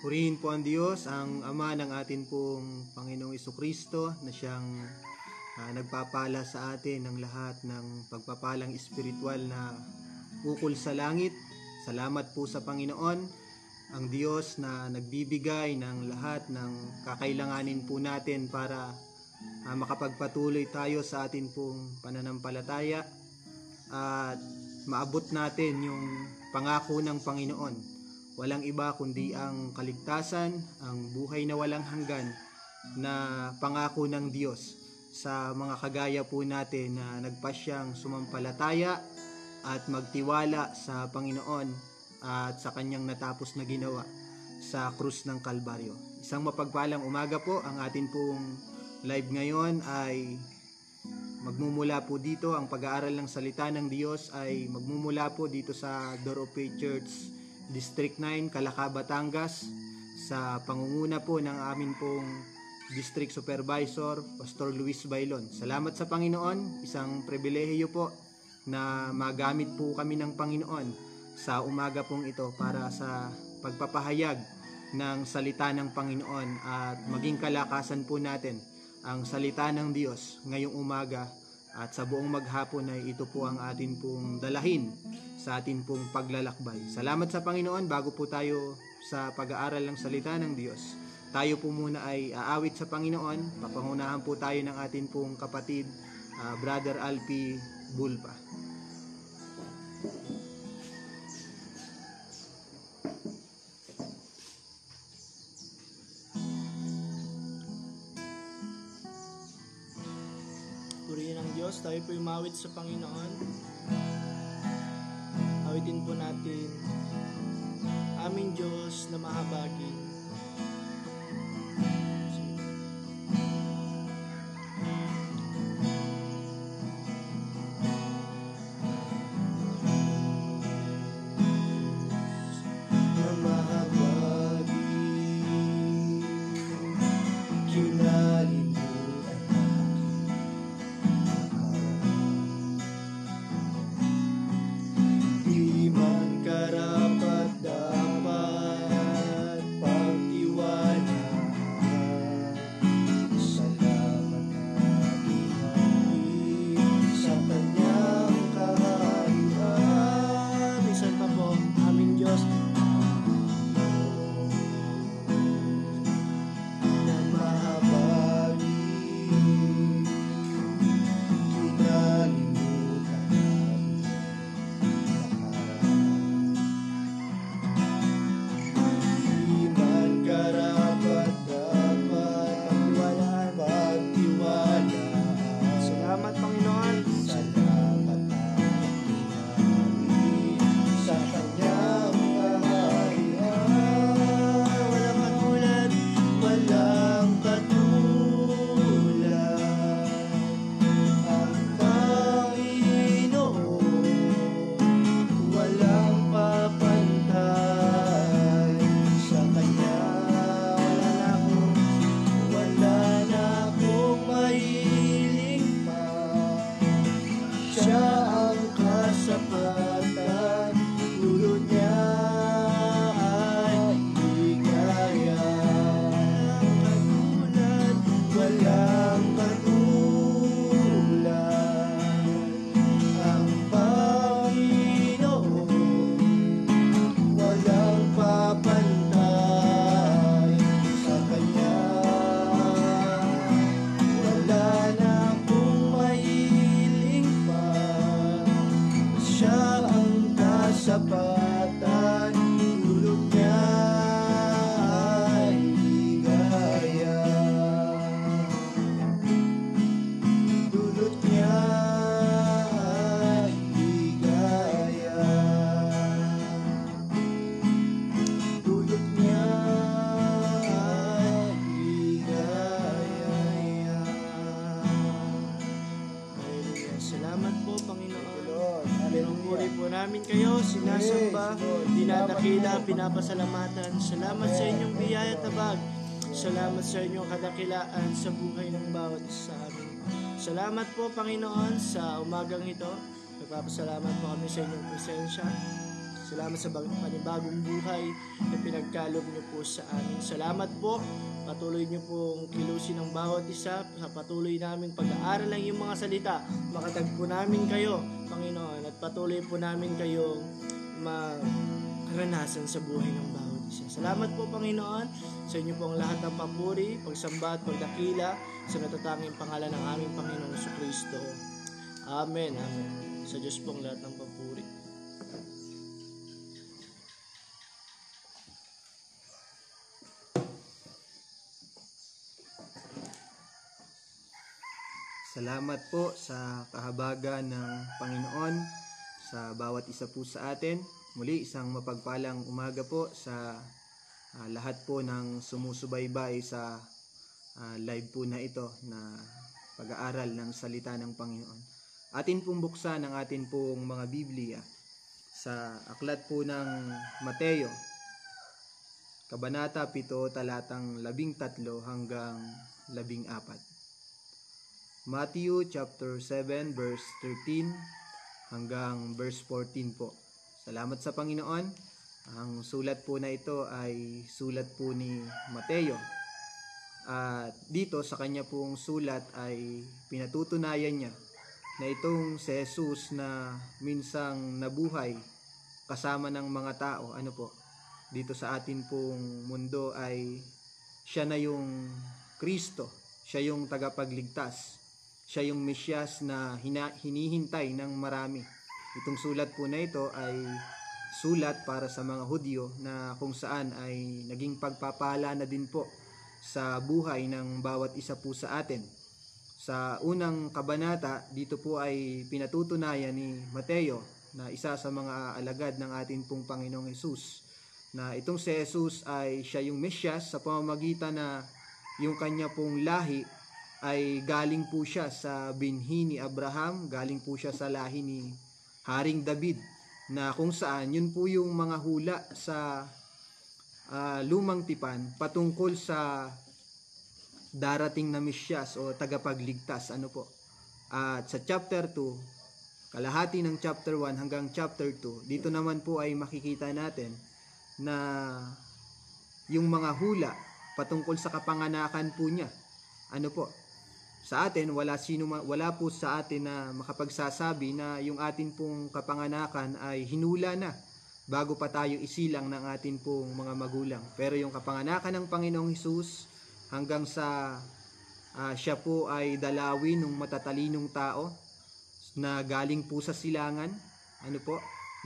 Purihin po ang Diyos, ang Ama ng atin pong Panginoong Jesucristo na siyang nagpapala sa atin ng lahat ng pagpapalang espiritual na ukol sa langit. Salamat po sa Panginoon, ang Diyos na nagbibigay ng lahat ng kakailanganin po natin para makapagpatuloy tayo sa atin pong pananampalataya at maabot natin yung pangako ng Panginoon. Walang iba kundi ang kaligtasan, ang buhay na walang hanggan na pangako ng Diyos sa mga kagaya po natin na nagpasyang sumampalataya at magtiwala sa Panginoon at sa kanyang natapos na ginawa sa krus ng Kalbaryo. Isang mapagpalang umaga po. Ang atin pong live ngayon ay magmumula po dito. Ang pag-aaral ng salita ng Diyos ay magmumula po dito sa Door of Faith Church District 9, Calaca, Batangas, sa pangunguna po ng amin pong District Supervisor, Pastor Luis Bailon. Salamat sa Panginoon, isang pribilehiyo po na magamit po kami ng Panginoon sa umaga pong ito para sa pagpapahayag ng salita ng Panginoon at maging kalakasan po natin ang salita ng Diyos ngayong umaga at sa buong maghapon ay ito po ang atin pong dalahin sa atin pong paglalakbay. Salamat sa Panginoon. Bago po tayo sa pag-aaral ng salita ng Diyos, tayo po muna ay aawit sa Panginoon. Papangunahan po tayo ng atin pong kapatid, Brother Alpi Bulpa. Purihin ang Diyos, tayo po umawit sa Panginoon. Awitin po natin, aming Diyos na mahabagin. Sinasamba, dinadakila, pinapasalamatan. Salamat sa inyong biyaya at tabag. Salamat sa inyong kadakilaan sa buhay ng bawat isa sa amin. Salamat po, Panginoon, sa umagang ito. Nagpapasalamat po kami sa inyong presensya. Salamat sa panibagong buhay na pinagkaloob niyo po sa amin. Salamat po. Patuloy niyo pong kilusin ang bawat isa sa patuloy naming pag-aaral ng iyong mga salita. Makatagpo namin kayo, Panginoon, at patuloy po namin kayo maranasan sa buhay ng bawat isa. Salamat po, Panginoon, sa inyo pong lahat ng papuri, pagsamba at pagdakila sa natatanging pangalan ng aming Panginoong Jesucristo. Amen. Amen. Sa Diyos pong lahat ng papuri. Salamat po sa kahabagan ng Panginoon sa bawat isa po sa atin. Muli, isang mapagpalang umaga po sa lahat po ng sumusubaybay sa live po na ito na pag-aaral ng salita ng Panginoon. Atin pong buksan ang atin pong mga Biblia sa aklat po ng Mateo, Kabanata 7, talatang 13 hanggang 14. Matthew chapter 7 verse 13 hanggang verse 14 po. Salamat sa Panginoon. Ang sulat po na ito ay sulat po ni Mateo. At dito sa kanya pong sulat ay pinatutunayan niya na itong si Jesus na minsang nabuhay kasama ng mga tao, dito sa atin pong mundo ay siya na yung Kristo, siya yung tagapagligtas. Siya yung Mesyas na hinihintay ng marami. Itong sulat po na ito ay sulat para sa mga Hudyo na kung saan ay naging pagpapala na din po sa buhay ng bawat isa po sa atin. Sa unang kabanata, dito po ay pinatutunayan ni Mateo na isa sa mga alagad ng atin pong Panginoong Hesus na itong si Jesus ay siya yung Mesyas sa pamamagitan na yung kanya pong lahi ay galing po siya sa binhi ni Abraham, galing po siya sa lahi ni Haring David, na kung saan yun po yung mga hula sa lumang tipan patungkol sa darating na Mesyas o tagapagligtas. At sa chapter 2, kalahati ng chapter 1 hanggang chapter 2, dito naman po ay makikita natin na yung mga hula patungkol sa kapanganakan po niya. Sa atin, wala po sa atin na makapagsasabi na yung atin pong kapanganakan ay hinula na bago pa tayo isilang ng atin pong mga magulang. Pero yung kapanganakan ng Panginoong Hesus hanggang sa siya po ay dalawin ng matatalinong tao na galing po sa silangan,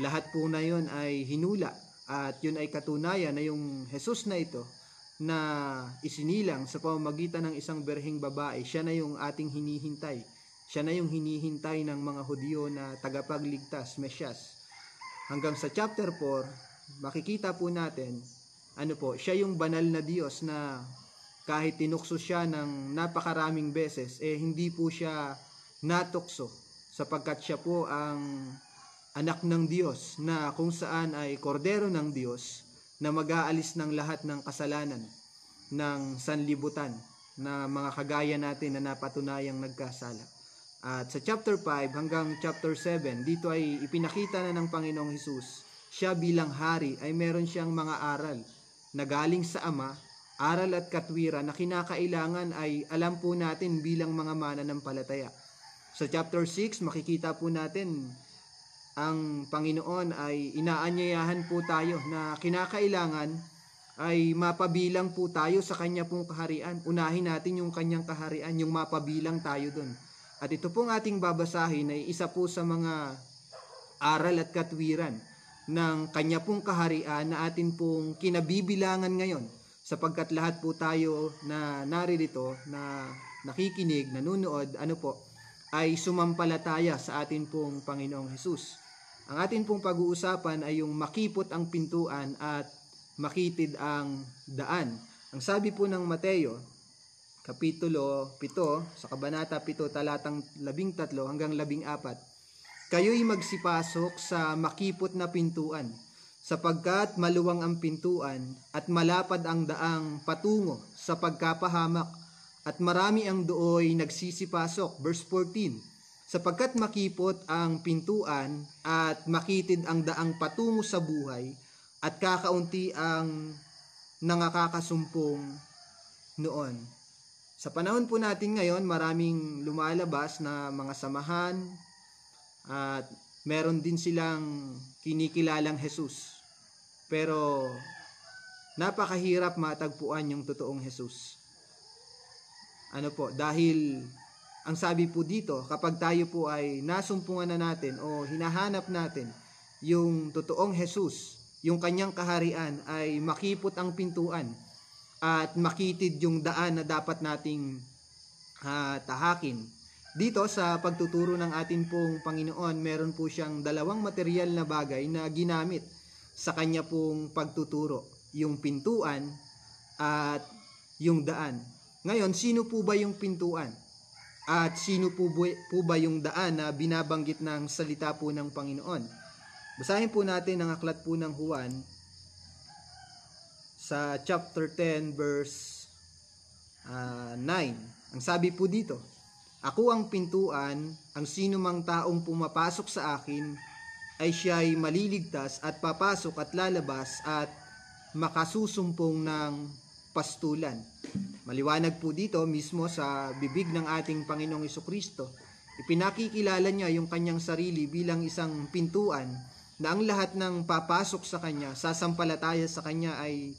lahat po na yun ay hinula. At yun ay katunayan na yung Jesus na ito na isinilang sa pamamagitan ng isang berheng babae, siya na yung ating hinihintay. Siya na yung hinihintay ng mga Hudyo na tagapagligtas, Mesyas. Hanggang sa chapter 4, makikita po natin, siya yung banal na Diyos na kahit tinukso siya ng napakaraming beses, hindi po siya natukso sapagkat siya po ang anak ng Diyos na kung saan ay kordero ng Diyos na mag-aalis ng lahat ng kasalanan ng sanlibutan na mga kagaya natin na napatunayang nagkasala. At sa chapter 5 hanggang chapter 7, dito ay ipinakita na ng Panginoong Hesus, siya bilang hari ay meron siyang mga aral na galing sa Ama, aral at katwiran na kinakailangan ay alam po natin bilang mga mananampalataya. Sa chapter 6, makikita po natin ang Panginoon ay inaanyayahan po tayo na kinakailangan ay mapabilang po tayo sa kanya pong kaharian. Unahin natin yung kanyang kaharian, yung mapabilang tayo dun. At ito pong ating babasahin ay isa po sa mga aral at katwiran ng kanya pong kaharian na atin pong kinabibilangan ngayon, sapagkat lahat po tayo na naririto, na nakikinig, nanunood, ay sumampalataya sa atin pong Panginoong Hesus. Ang atin pong pag-uusapan ay yung makipot ang pintuan at makitid ang daan. Ang sabi po ng Mateo, Kapitulo 7, sa Kabanata 7, talatang 13 hanggang 14, kayo'y magsipasok sa makipot na pintuan, sapagkat maluwang ang pintuan at malapad ang daang patungo sa pagkapahamak, at marami ang dooy nagsisipasok. Verse 14, sapagkat makipot ang pintuan at makitid ang daang patungo sa buhay at kakaunti ang nangakakasumpong noon. Sa panahon po natin ngayon, maraming lumalabas na mga samahan at meron din silang kinikilalang Jesus. Pero napakahirap matagpuan yung totoong Jesus. Dahil ang sabi po dito, kapag tayo po ay nasumpungan na natin o hinahanap natin yung totoong Jesus, yung kanyang kaharian, ay makipot ang pintuan at makitid yung daan na dapat nating tahakin. Dito sa pagtuturo ng atin pong Panginoon, meron po siyang dalawang material na bagay na ginamit sa kanya pong pagtuturo, yung pintuan at yung daan. Ngayon, sino po ba yung pintuan? At sino po ba yung daan na binabanggit ng salita po ng Panginoon? Basahin po natin ang aklat po ng Juan sa chapter 10 verse 9. Ang sabi po dito, "Ako ang pintuan, ang sino mang taong pumapasok sa akin ay siya'y maliligtas at papasok at lalabas at makasusumpong ng pastulan." Maliwanag po dito mismo sa bibig ng ating Panginoong Jesucristo. Ipinakikilala niya yung kanyang sarili bilang isang pintuan na ang lahat ng papasok sa kanya, sasampalataya sa kanya ay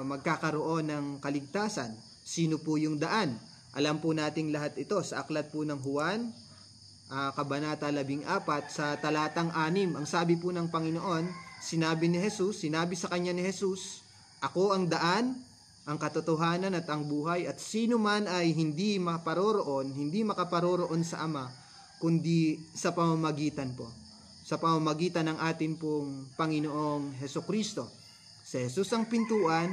magkakaroon ng kaligtasan. Sino po yung daan? Alam po nating lahat ito sa aklat po ng Juan, Kabanata 14, sa talatang 6. Ang sabi po ng Panginoon, sinabi sa kanya ni Jesus, "Ako ang daan, ang katotohanan at ang buhay, at sino man ay hindi makaparoroon sa Ama, kundi sa pamamagitan ng atin pong Panginoong Hesukristo." Si Jesus ang pintuan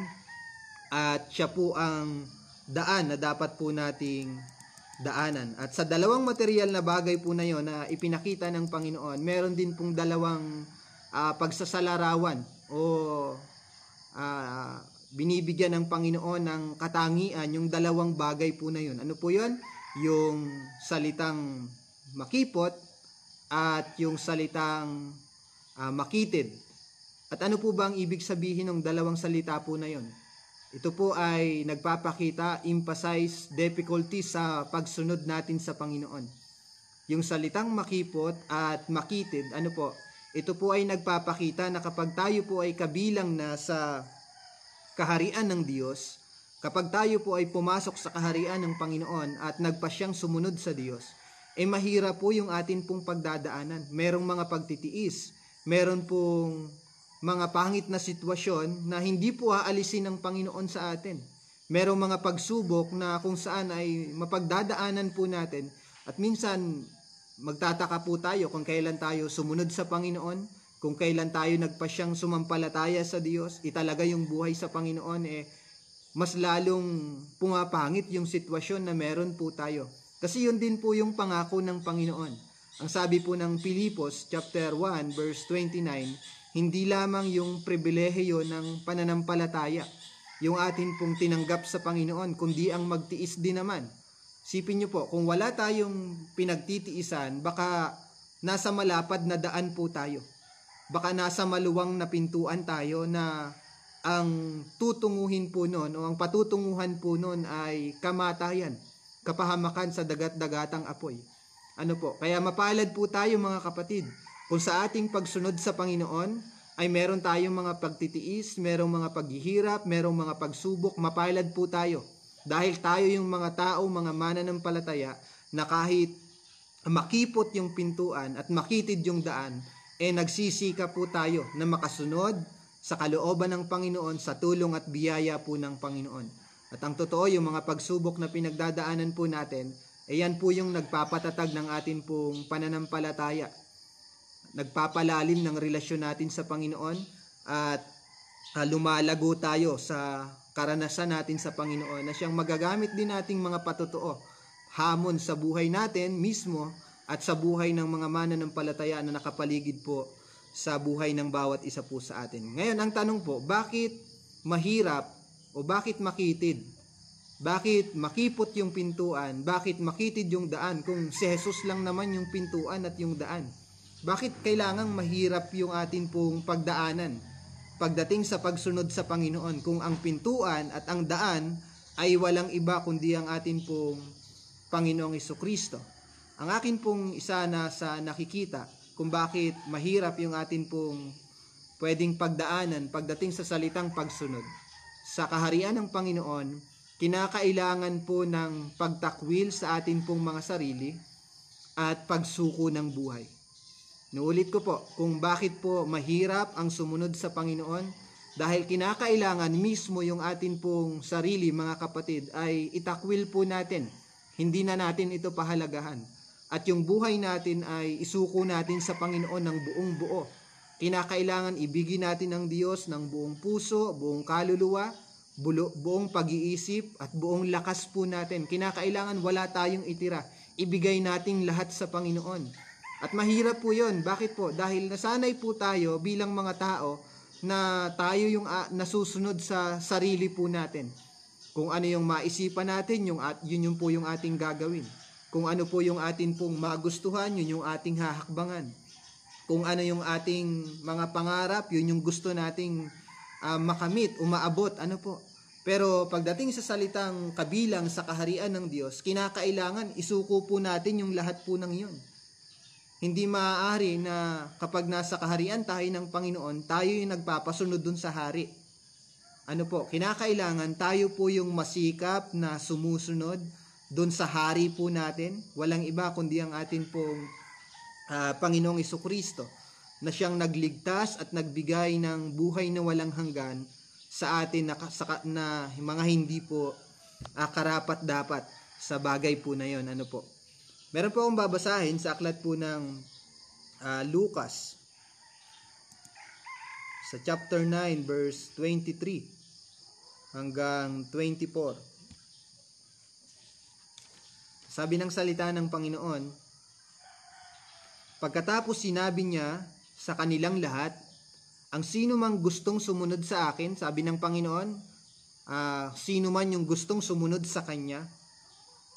at siya po ang daan na dapat po nating daanan. At sa dalawang material na bagay po na yon na ipinakita ng Panginoon, meron din pong dalawang pagsasalarawan o binibigyan ng Panginoon ng katangian yung dalawang bagay po na yun. Ano po yun? Yung salitang makipot at yung salitang makitid. At ano po ba ang ibig sabihin ng dalawang salita po na yun? Ito po ay nagpapakita, emphasize, difficulty sa pagsunod natin sa Panginoon. Yung salitang makipot at makitid, ito po ay nagpapakita na kapag tayo po ay kabilang na sa kaharian ng Diyos, kapag tayo po ay pumasok sa kaharian ng Panginoon at nagpasyang sumunod sa Diyos, mahirap po yung atin pong pagdadaanan. Merong mga pagtitiis, meron pong mga pangit na sitwasyon na hindi po aalisin ng Panginoon sa atin. Merong mga pagsubok na kung saan ay mapagdadaanan po natin at minsan magtataka po tayo kung kailan tayo sumunod sa Panginoon, kung kailan tayo nagpasyang sumampalataya sa Diyos, italaga yung buhay sa Panginoon, mas lalong pumapangit yung sitwasyon na meron po tayo. Kasi yun din po yung pangako ng Panginoon. Ang sabi po ng Pilipos chapter 1 verse 29, hindi lamang yung pribilehiyo ng pananampalataya, yung atin pong tinanggap sa Panginoon, kundi ang magtiis din naman. Sipin niyo po, kung wala tayong pinagtitiisan, baka nasa malapad na daan po tayo. Baka nasa maluwang na pintuan tayo na ang tutunguhin po nun o ang patutunguhan po nun ay kamatayan, kapahamakan sa dagat-dagatang apoy. Kaya mapalad po tayo mga kapatid, kung sa ating pagsunod sa Panginoon ay meron tayong mga pagtitiis, merong mga paghihirap, merong mga pagsubok, mapalad po tayo. Dahil tayo yung mga tao, mga mananampalataya na kahit makipot yung pintuan at makitid yung daan, nagsisika po tayo na makasunod sa kalooban ng Panginoon, sa tulong at biyaya po ng Panginoon. At ang totoo, yung mga pagsubok na pinagdadaanan po natin, yan po yung nagpapatatag ng atin pong pananampalataya. Nagpapalalim ng relasyon natin sa Panginoon at lumalago tayo sa karanasan natin sa Panginoon na siyang magagamit din nating mga patotoo hamon sa buhay natin mismo at sa buhay ng mga mananampalataya na nakapaligid po sa buhay ng bawat isa po sa atin. Ngayon, ang tanong po, bakit mahirap o bakit makitid Bakit makipot yung pintuan? Bakit makitid yung daan kung si Jesus lang naman yung pintuan at yung daan? Bakit kailangang mahirap yung atin pong pagdaanan pagdating sa pagsunod sa Panginoon kung ang pintuan at ang daan ay walang iba kundi ang atin pong Panginoong Jesucristo? Ang akin pong isa na sa nakikita kung bakit mahirap yung atin pong pwedeng pagdaanan pagdating sa salitang pagsunod sa kaharian ng Panginoon, kinakailangan po ng pagtakwil sa atin pong mga sarili at pagsuko ng buhay. Nuulit ko po kung bakit po mahirap ang sumunod sa Panginoon, dahil kinakailangan mismo yung atin pong sarili, mga kapatid, ay itakwil po natin. Hindi na natin ito pahalagahan. At yung buhay natin ay isuko natin sa Panginoon ng buong buo. Kinakailangan ibigin natin ang Diyos ng buong puso, buong kaluluwa, buong pag-iisip at buong lakas po natin. Kinakailangan wala tayong itira. Ibigay natin lahat sa Panginoon. At mahirap po yun. Bakit po? Dahil nasanay po tayo bilang mga tao na tayo yung nasusunod sa sarili po natin. Kung ano yung maisipan natin, yun po yung ating gagawin. Kung ano po yung atin pong magustuhan, yun yung ating hahakbangan. Kung ano yung ating mga pangarap, yun yung gusto nating makamit, umaabot, ano po. Pero pagdating sa salitang kabilang sa kaharian ng Diyos, kinakailangan isuko po natin yung lahat po ng iyon. Hindi maaari na kapag nasa kaharian tayo ng Panginoon, tayo yung nagpapasunod dun sa hari. Ano po, kinakailangan tayo po yung masikap na sumusunod dun sa hari po natin. Walang iba kundi ang atin pong Panginoong Jesucristo, na siyang nagligtas at nagbigay ng buhay na walang hanggan sa atin na mga hindi po karapat dapat sa bagay po na yon. Ano po? Meron po akong babasahin sa aklat po ng Lucas sa chapter 9 verse 23 hanggang 24. Sabi ng salita ng Panginoon, pagkatapos sinabi niya sa kanilang lahat, ang sino mang gustong sumunod sa akin, sabi ng Panginoon, sino man yung gustong sumunod sa Kanya,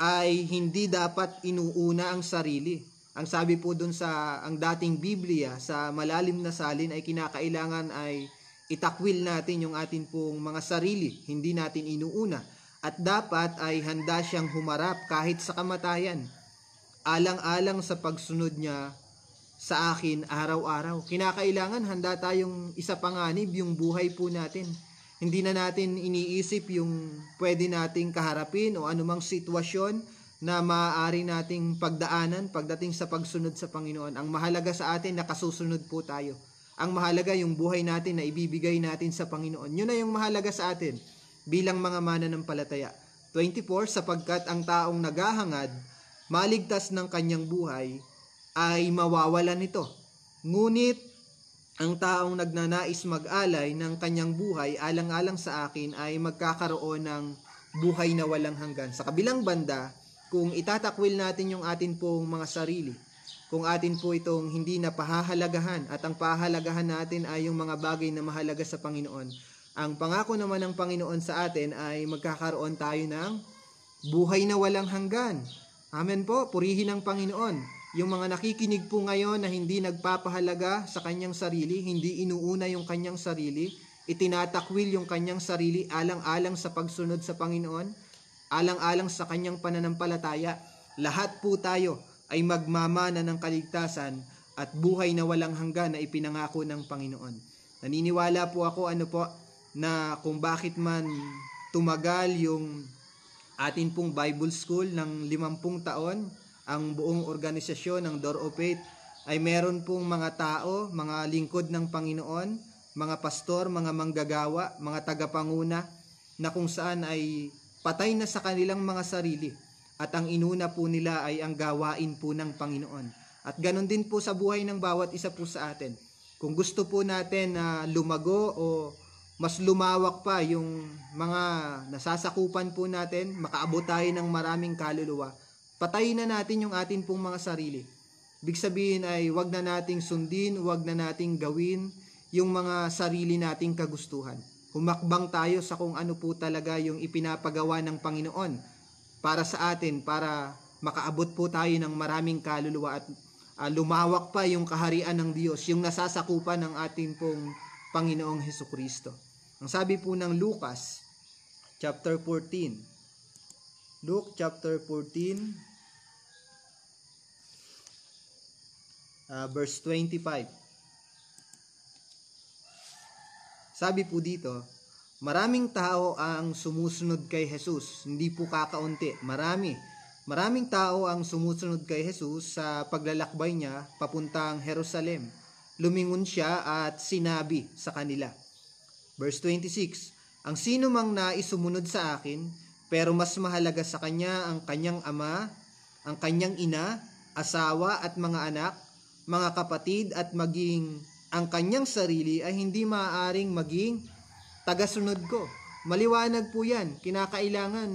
ay hindi dapat inuuna ang sarili. Ang sabi po dun sa ang dating Biblia, sa malalim na salin, ay kinakailangan ay itakwil natin yung atin pong mga sarili, hindi natin inuuna. At dapat ay handa siyang humarap kahit sa kamatayan, alang-alang sa pagsunod niya sa akin araw-araw. Kinakailangan handa tayong isapanganib yung buhay po natin. Hindi na natin iniisip yung pwede nating kaharapin o anumang sitwasyon na maaari nating pagdaanan pagdating sa pagsunod sa Panginoon. Ang mahalaga sa atin, nakasusunod po tayo. Ang mahalaga yung buhay natin na ibibigay natin sa Panginoon. Yun na yung mahalaga sa atin bilang mga mananampalataya. 24, sapagkat ang taong naghahangad, maligtas ng kanyang buhay, ay mawawalan nito. Ngunit ang taong nagnanais mag-alay ng kanyang buhay alang-alang sa akin ay magkakaroon ng buhay na walang hanggan. Sa kabilang banda, kung itatakwil natin yung atin pong mga sarili, kung atin po itong hindi na pahahalagahan at ang pahahalagahan natin ay yung mga bagay na mahalaga sa Panginoon, ang pangako naman ng Panginoon sa atin ay magkakaroon tayo ng buhay na walang hanggan. Amen po, purihin ang Panginoon. Yung mga nakikinig po ngayon na hindi nagpapahalaga sa kanyang sarili, hindi inuuna yung kanyang sarili, itinatakwil yung kanyang sarili alang-alang sa pagsunod sa Panginoon, alang-alang sa kanyang pananampalataya, lahat po tayo ay magmamana ng kaligtasan at buhay na walang hanggan na ipinangako ng Panginoon. Naniniwala po ako na kung bakit man tumagal yung atin pong Bible School ng 50 taon, ang buong organisasyon ng Door of Faith ay meron pong mga tao, mga lingkod ng Panginoon, mga pastor, mga manggagawa, mga tagapanguna, na kung saan ay patay na sa kanilang mga sarili at ang inuna po nila ay ang gawain po ng Panginoon. At ganun din po sa buhay ng bawat isa po sa atin. Kung gusto po natin na lumago o mas lumawak pa yung mga nasasakupan po natin, makaabot tayo ng maraming kaluluwa, patayin na natin yung atin pong mga sarili. Ibig sabihin ay wag na nating sundin, wag na nating gawin yung mga sarili nating kagustuhan. humakbang tayo sa kung ano po talaga yung ipinapagawa ng Panginoon para sa atin, para makaabot po tayo ng maraming kaluluwa at lumawak pa yung kaharian ng Diyos, yung nasasakupan ng ating pong Panginoong Hesukristo. Ang sabi po ng Lucas, chapter 14. Luke chapter 14, verse 25. Sabi po dito, maraming tao ang sumusunod kay Jesus, hindi po kakaunti, Maraming tao ang sumusunod kay Jesus sa paglalakbay niya papuntang Jerusalem. Lumingon siya at sinabi sa kanila. Verse 26, ang sino mang nais sumunod sa akin, pero mas mahalaga sa kanya ang kanyang ama, ang kanyang ina, asawa at mga anak, mga kapatid at maging ang kanyang sarili ay hindi maaaring maging tagasunod ko. Maliwanag po yan. Kinakailangan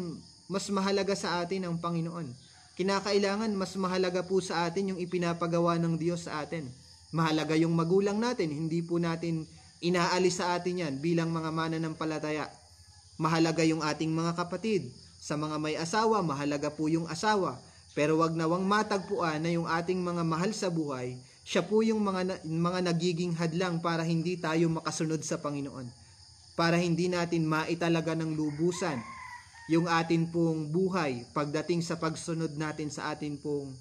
mas mahalaga sa atin ang Panginoon. Kinakailangan mas mahalaga po sa atin yung ipinapagawa ng Diyos sa atin. Mahalaga yung magulang natin. Hindi po natin inaalis sa atin yan bilang mga mananampalataya. Mahalaga yung ating mga kapatid. Sa mga may asawa, mahalaga po yung asawa. Pero wag nawang matagpuan na yung ating mga mahal sa buhay, siya po yung mga nagiging hadlang para hindi tayo makasunod sa Panginoon. Para hindi natin maitalaga ng lubusan yung atin pong buhay pagdating sa pagsunod natin sa atin pong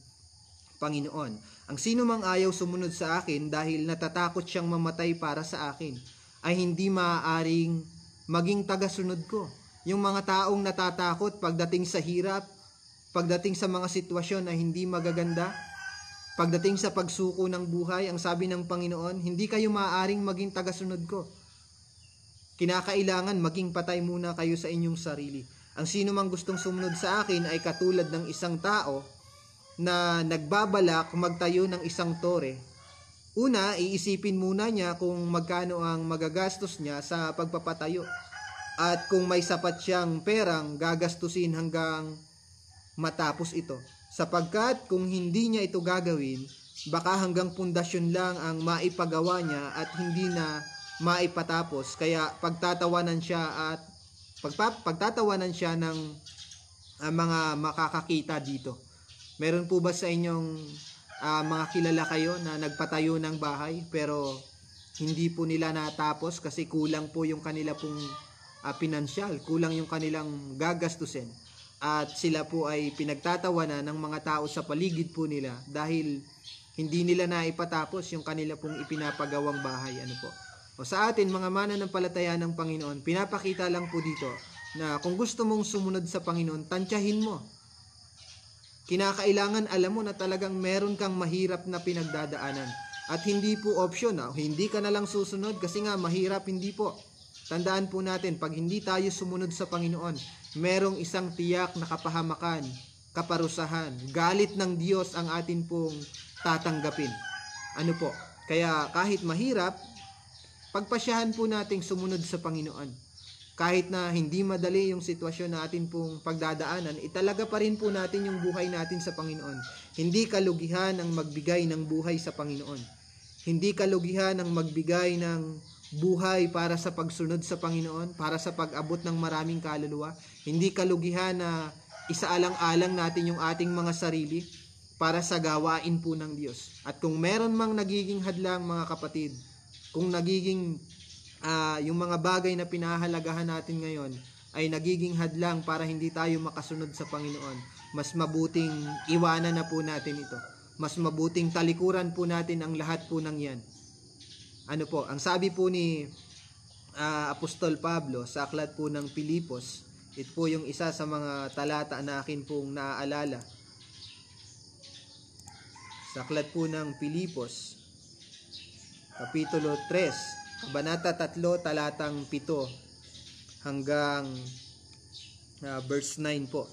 Panginoon. Ang sino mang ayaw sumunod sa akin dahil natatakot siyang mamatay para sa akin, ay hindi maaaring maging tagasunod ko. Yung mga taong natatakot pagdating sa hirap, pagdating sa mga sitwasyon na hindi magaganda, pagdating sa pagsuko ng buhay, ang sabi ng Panginoon, hindi kayo maaaring maging tagasunod ko. Kinakailangan maging patay muna kayo sa inyong sarili. Ang sino mang gustong sumunod sa akin ay katulad ng isang tao na nagbabalak magtayo ng isang tore. Una, iisipin muna niya kung magkano ang magagastos niya sa pagpapatayo. At kung may sapat siyang perang gagastusin hanggang matapos ito. Sapagkat kung hindi niya ito gagawin, baka hanggang pundasyon lang ang maipagawa niya at hindi na maipatapos. Kaya pagtatawanan siya ng mga makakakita dito. Meron po ba sa inyong mga kilala kayo na nagpatayo ng bahay pero hindi po nila natapos kasi kulang po yung kanila pong pinansyal, kulang yung kanilang gagastusin, at sila po ay pinagtatawanan ng mga tao sa paligid po nila dahil hindi nila naipatapos yung kanila pong ipinapagawang bahay. Ano po? O sa atin, mga mananampalataya ng Panginoon, pinapakita lang po dito na kung gusto mong sumunod sa Panginoon, tansyahin mo. Kinakailangan alam mo na talagang meron kang mahirap na pinagdadaanan. At hindi po option, hindi ka na lang susunod kasi nga mahirap, hindi po. Tandaan po natin, pag hindi tayo sumunod sa Panginoon, merong isang tiyak na kapahamakan, kaparusahan, galit ng Diyos ang atin pong tatanggapin. Ano po? Kaya kahit mahirap, pagpasyahan po nating sumunod sa Panginoon. Kahit na hindi madali yung sitwasyon natin pong pagdadaanan, italaga pa rin po natin yung buhay natin sa Panginoon. Hindi kalugihan ang magbigay ng buhay sa Panginoon. Hindi kalugihan ang magbigay ng buhay para sa pagsunod sa Panginoon, para sa pag-abot ng maraming kaluluwa. Hindi kalugihan na isaalang-alang natin yung ating mga sarili para sa gawain po ng Diyos. At kung meron mang nagiging hadlang, mga kapatid, kung nagiging yung mga bagay na pinahalagahan natin ngayon ay nagiging hadlang para hindi tayo makasunod sa Panginoon, mas mabuting iwanan na po natin ito. Mas mabuting talikuran po natin ang lahat po ng yan. Ano po, ang sabi po ni Apostol Pablo sa aklat po ng Pilipos, ito po yung isa sa mga talata na akin pong naaalala. Sa aklat po ng Pilipos, Kapitulo 3, Kabanata 3, talatang 7 hanggang verse 9 po.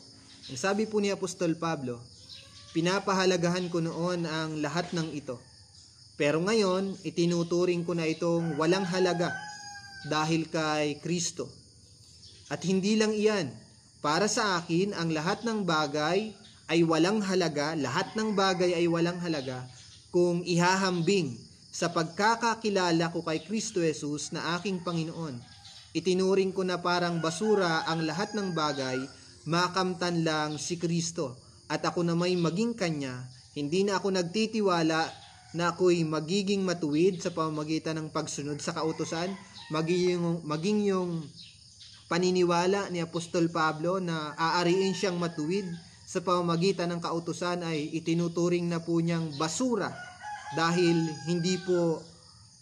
Ang sabi po ni Apostol Pablo, pinapahalagahan ko noon ang lahat ng ito. Pero ngayon, itinuturing ko na itong walang halaga dahil kay Kristo. At hindi lang iyan, para sa akin, ang lahat ng bagay ay walang halaga, lahat ng bagay ay walang halaga kung ihahambing sa pagkakakilala ko kay Kristo Jesus na aking Panginoon. Itinuring ko na parang basura ang lahat ng bagay, makamtan lang si Kristo. At ako na may maging Kanya, hindi na ako nagtitiwala na ako'y magiging matuwid sa pamamagitan ng pagsunod sa kautusan, maging yung paniniwala ni Apostol Pablo na aariin siyang matuwid sa pamamagitan ng kautusan ay itinuturing na po niyang basura dahil hindi po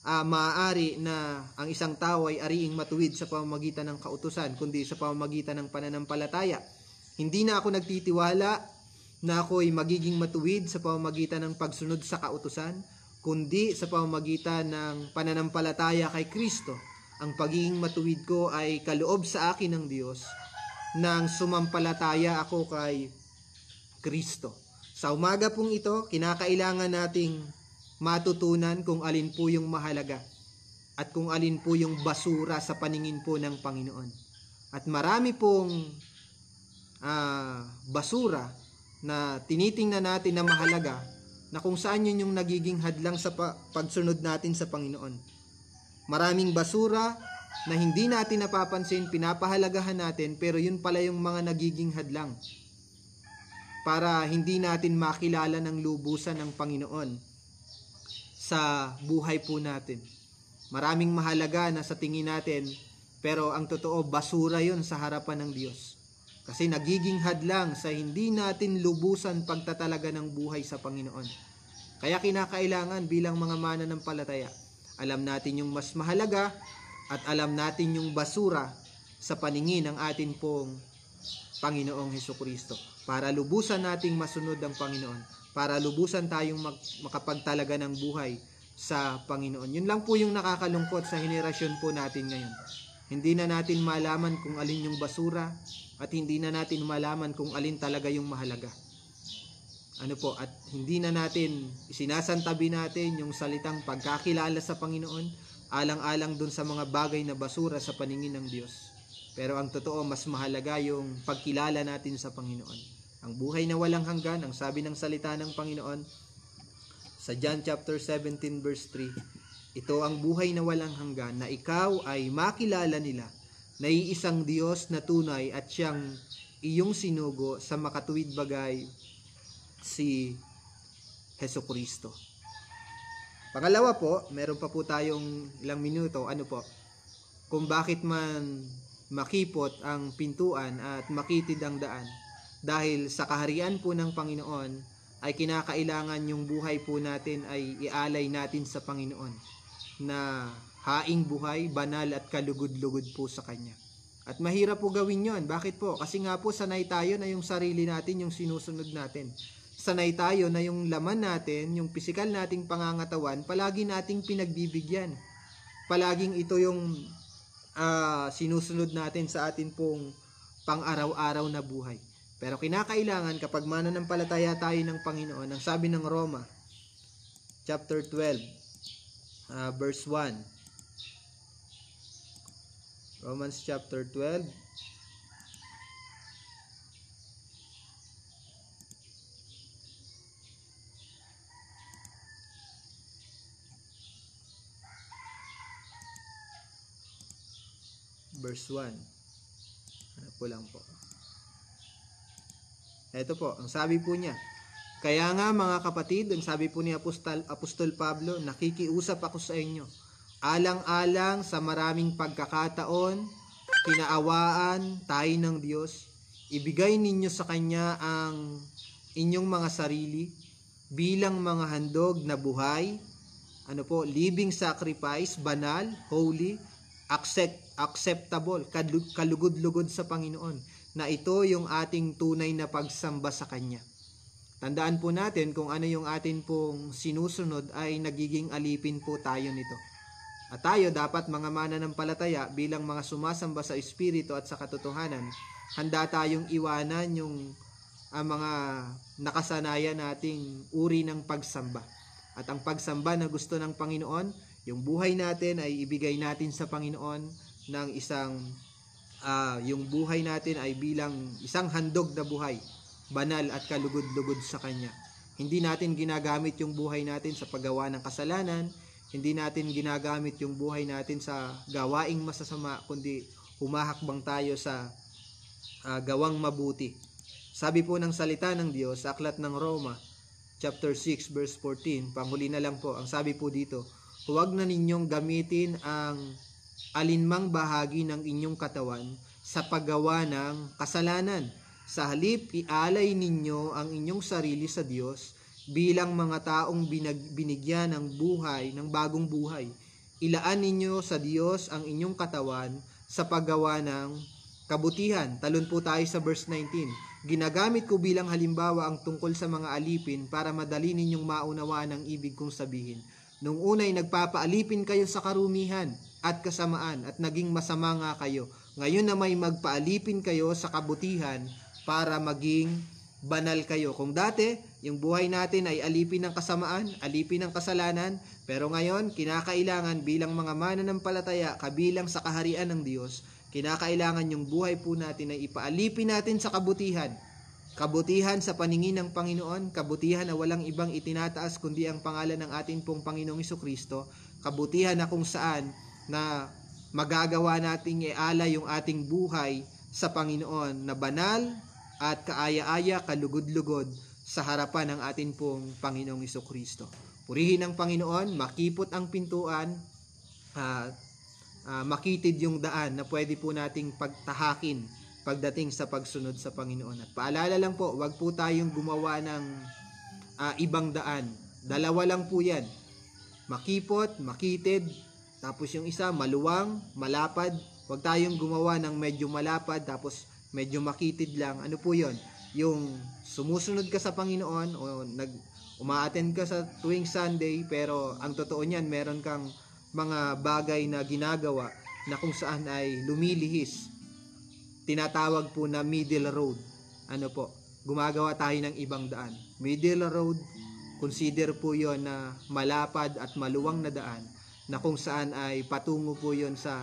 maaari na ang isang tao ay ariing matuwid sa pamamagitan ng kautusan kundi sa pamamagitan ng pananampalataya. Hindi na ako nagtitiwala na ako'y magiging matuwid sa pamamagitan ng pagsunod sa kautusan kundi sa pamamagitan ng pananampalataya kay Kristo. Ang pagiging matuwid ko ay kaloob sa akin ng Diyos nang sumampalataya ako kay Kristo. Sa umaga pong ito, kinakailangan nating matutunan kung alin po yung mahalaga at kung alin po yung basura sa paningin po ng Panginoon. At marami pong basura na tinitingnan natin na mahalaga na kung saan yun yung nagiging hadlang sa pagsunod natin sa Panginoon. Maraming basura na hindi natin napapansin, pinapahalagahan natin, pero yun pala yung mga nagiging hadlang para hindi natin makilala ng lubusan ng Panginoon sa buhay po natin. Maraming mahalaga na sa tingin natin, pero ang totoo, basura yun sa harapan ng Diyos. Kasi nagiging hadlang sa hindi natin lubusan pagtatalaga ng buhay sa Panginoon. Kaya kinakailangan bilang mga mananampalataya, alam natin yung mas mahalaga at alam natin yung basura sa paningin ng atin pong Panginoong Hesukristo. Para lubusan nating masunod ang Panginoon. Para lubusan tayong makapagtalaga ng buhay sa Panginoon. Yun lang po yung nakakalungkot sa henerasyon po natin ngayon. Hindi na natin malaman kung alin yung basura at hindi na natin malaman kung alin talaga yung mahalaga. At hindi na natin, isinasantabi natin yung salitang pagkakilala sa Panginoon, alang-alang dun sa mga bagay na basura sa paningin ng Diyos. Pero ang totoo, mas mahalaga yung pagkilala natin sa Panginoon. Ang buhay na walang hanggan, ang sabi ng salita ng Panginoon sa John chapter 17 verse 3, ito ang buhay na walang hanggan, na ikaw ay makilala nila na iisang Diyos na tunay at siyang iyong sinugo sa makatuwid bagay, si Hesukristo. Pangalawa po, meron pa po tayong ilang minuto, kung bakit man makipot ang pintuan at makitid ang daan. Dahil sa kaharian po ng Panginoon ay kinakailangan yung buhay po natin ay ialay natin sa Panginoon na haing buhay, banal at kalugod-lugod po sa Kanya. At mahirap po gawin yon. Bakit po? Kasi nga po sanay tayo na yung sarili natin yung sinusunod natin. Sanay tayo na yung laman natin, yung pisikal nating pangangatawan, palagi nating pinagbibigyan. Palaging ito yung sinusunod natin sa atin pong pang-araw-araw na buhay. Pero kinakailangan kapag mananampalataya tayo ng Panginoon, ang sabi ng Roma, chapter 12, verse 1. Romans chapter 12, verse 1. Lang po. Ito po, ang sabi po niya, kaya nga mga kapatid, ang sabi po ni Apostol Pablo, nakikiusap ako sa inyo, alang-alang sa maraming pagkakataon, kinaawaan tayo ng Diyos, ibigay ninyo sa Kanya ang inyong mga sarili bilang mga handog na buhay, living sacrifice, banal, holy, acceptable, kalugod-lugod sa Panginoon, na ito yung ating tunay na pagsamba sa Kanya. Tandaan po natin kung ano yung atin pong sinusunod ay nagiging alipin po tayo nito. At tayo dapat mga mananampalataya bilang mga sumasamba sa Espiritu at sa katotohanan, handa tayong iwanan yung mga nakasanayan nating uri ng pagsamba. At ang pagsamba na gusto ng Panginoon, yung buhay natin ay ibigay natin sa Panginoon ng yung buhay natin ay bilang isang handog na buhay, banal at kalugod-lugod sa Kanya. Hindi natin ginagamit yung buhay natin sa paggawa ng kasalanan, hindi natin ginagamit yung buhay natin sa gawaing masasama, kundi humahakbang tayo sa gawang mabuti. Sabi po ng salita ng Diyos sa aklat ng Roma, chapter 6, verse 14, panghuli na lang po, ang sabi po dito, huwag na ninyong gamitin ang alinmang bahagi ng inyong katawan sa paggawa ng kasalanan. Sa halip, ialay ninyo ang inyong sarili sa Diyos bilang mga taong binigyan ng buhay, ng bagong buhay. Ilaan ninyo sa Diyos ang inyong katawan sa paggawa ng kabutihan. Talon po tayo sa verse 19. Ginagamit ko bilang halimbawa ang tungkol sa mga alipin para madali ninyong maunawaan ang ibig kong sabihin. Nung unay nagpapaalipin kayo sa karumihan at kasamaan at naging masama nga kayo. Ngayon na may magpaalipin kayo sa kabutihan para maging banal kayo. Kung dati, yung buhay natin ay alipin ng kasamaan, alipin ng kasalanan, pero ngayon, kinakailangan bilang mga mananampalataya, kabilang sa kaharian ng Diyos, kinakailangan yung buhay po natin ay ipaalipin natin sa kabutihan. Kabutihan sa paningin ng Panginoon, kabutihan na walang ibang itinataas kundi ang pangalan ng ating pong Panginoong Jesucristo, kabutihan na kung saan na magagawa nating iala yung ating buhay sa Panginoon na banal at kaaya-aya, kalugod-lugod sa harapan ng ating pong Panginoong Jesucristo. Purihin ang Panginoon, makipot ang pintuan, makitid yung daan na pwede po nating pagtahakin pagdating sa pagsunod sa Panginoon. At paalala lang po, wag po tayong gumawa ng ibang daan. Dalawa lang po yan. Makipot, makitid, tapos yung isa maluwang, malapad. Wag tayong gumawa ng medyo malapad, tapos medyo makitid lang. Ano po yon? Yung sumusunod ka sa Panginoon o uma-attend ka sa tuwing Sunday, pero ang totoo niyan, meron kang mga bagay na ginagawa na kung saan ay lumilihis. Tinatawag po na middle road. Ano po? Gumagawa tayo ng ibang daan. Middle road, consider po yon na malapad at maluwang na daan na kung saan ay patungo po yon sa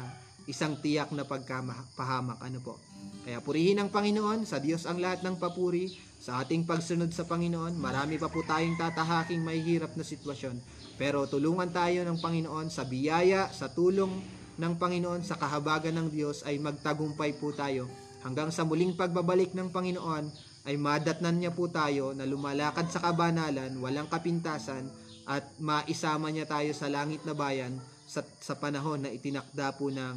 isang tiyak na pagkapahamak. Ano po? Kaya purihin ang Panginoon, sa Diyos ang lahat ng papuri, sa ating pagsunod sa Panginoon. Marami pa po tayong tatahaking may hirap na sitwasyon. Pero tulungan tayo ng Panginoon sa biyaya, sa tulong ng Panginoon, sa kahabagan ng Diyos ay magtagumpay po tayo. Hanggang sa muling pagbabalik ng Panginoon ay madatnan niya po tayo na lumalakad sa kabanalan, walang kapintasan at maisama niya tayo sa langit na bayan sa panahon na itinakda po ng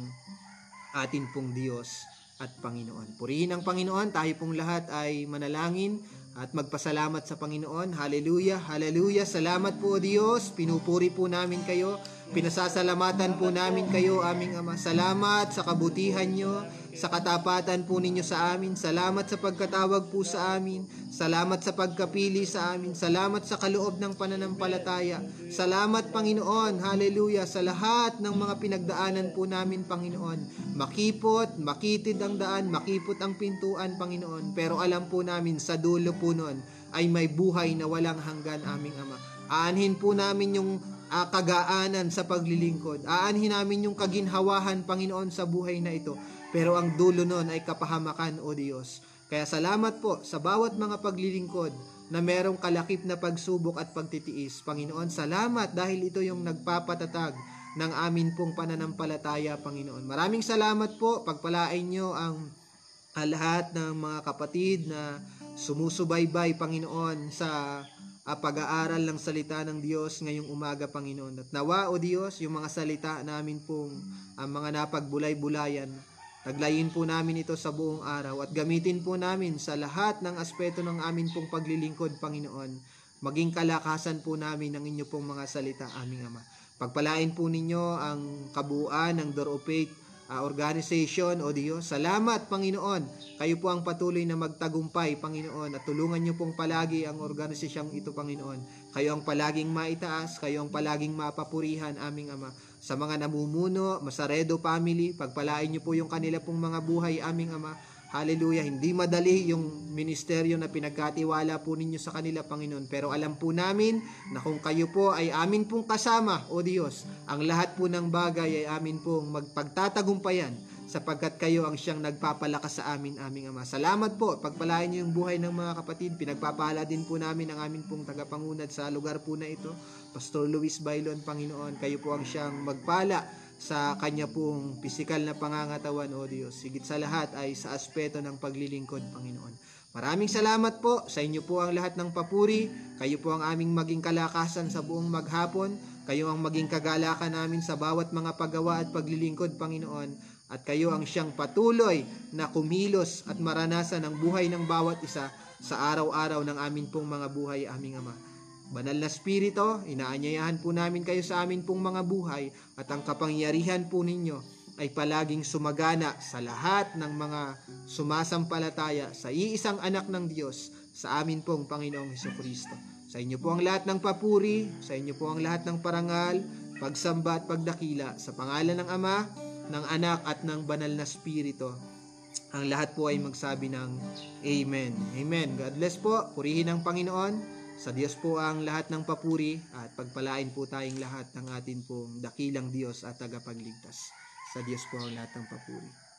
atin pong Diyos at Panginoon. Purihin ang Panginoon, tayo pong lahat ay manalangin at magpasalamat sa Panginoon. Hallelujah, hallelujah. Salamat po Diyos, pinupuri po namin kayo, pinasasalamatan po namin kayo, aming Ama. Salamat sa kabutihan nyo, sa katapatan po ninyo sa amin. Salamat sa pagkatawag po sa amin. Salamat sa pagkapili sa amin. Salamat sa kaloob ng pananampalataya. Salamat Panginoon, hallelujah, sa lahat ng mga pinagdaanan po namin Panginoon. Makipot, makitid ang daan, makipot ang pintuan Panginoon. Pero alam po namin sa dulo po nun ay may buhay na walang hanggan aming Ama. Aanhin po namin yung kagaanan sa paglilingkod. Aanhin namin yung kaginhawahan Panginoon sa buhay na ito. Pero ang dulo nun ay kapahamakan o Diyos. Kaya salamat po sa bawat mga paglilingkod na merong kalakip na pagsubok at pagtitiis. Panginoon, salamat dahil ito yung nagpapatatag ng amin pong pananampalataya, Panginoon. Maraming salamat po. Pagpalain nyo ang lahat ng mga kapatid na sumusubaybay, Panginoon, sa pag-aaral ng salita ng Diyos ngayong umaga, Panginoon. At nawa, O Diyos, yung mga salita namin pong mga napagbulay-bulayan, taglayin po namin ito sa buong araw at gamitin po namin sa lahat ng aspeto ng amin pong paglilingkod, Panginoon. Maging kalakasan po namin ng inyo pong mga salita, aming Ama. Pagpalain po ninyo ang kabuuan ng Door of Faith organization, O Diyos. Salamat, Panginoon. Kayo po ang patuloy na magtagumpay, Panginoon, at tulungan niyo pong palagi ang organisasyong ito, Panginoon. Kayo ang palaging maitaas, kayo ang palaging mapapurihan, aming Ama. Sa mga namumuno, Masaredo family, pagpalain niyo po yung kanila pong mga buhay, aming Ama. Hallelujah. Hindi madali yung ministeryo na pinagkatiwala po ninyo sa kanila, Panginoon. Pero alam po namin na kung kayo po ay amin pong kasama, O Diyos, ang lahat po ng bagay ay amin pong magpagtatagumpayan sapagkat kayo ang siyang nagpapalakas sa amin, aming Ama. Salamat po, pagpalain niyo yung buhay ng mga kapatid. Pinagpapala din po namin ang amin pong tagapangunad sa lugar po na ito, Pastor Luis Bailon, Panginoon. Kayo po ang siyang magpala sa kanya pong pisikal na pangangatawan, O Diyos. Higit sa lahat ay sa aspeto ng paglilingkod, Panginoon. Maraming salamat po. Sa inyo po ang lahat ng papuri. Kayo po ang aming maging kalakasan sa buong maghapon. Kayo ang maging kagalakan namin sa bawat mga paggawa at paglilingkod, Panginoon. At kayo ang siyang patuloy na kumilos at maranasan ang buhay ng bawat isa sa araw-araw ng amin pong mga buhay, aming Ama. Banal na Espiritu, inaanyayahan po namin kayo sa amin pong mga buhay at ang kapangyarihan po ninyo ay palaging sumagana sa lahat ng mga sumasampalataya sa iisang anak ng Diyos, sa amin pong Panginoong Hesukristo. Sa inyo po ang lahat ng papuri, sa inyo po ang lahat ng parangal, pagsamba at pagdakila, sa pangalan ng Ama, ng Anak at ng Banal na Espiritu. Ang lahat po ay magsabi ng Amen. Amen. God bless po. Purihin ang Panginoon. Sa Diyos po ang lahat ng papuri at pagpalain po tayong lahat ng atin pong dakilang Diyos at tagapagligtas. Sa Diyos po ang lahat ng papuri.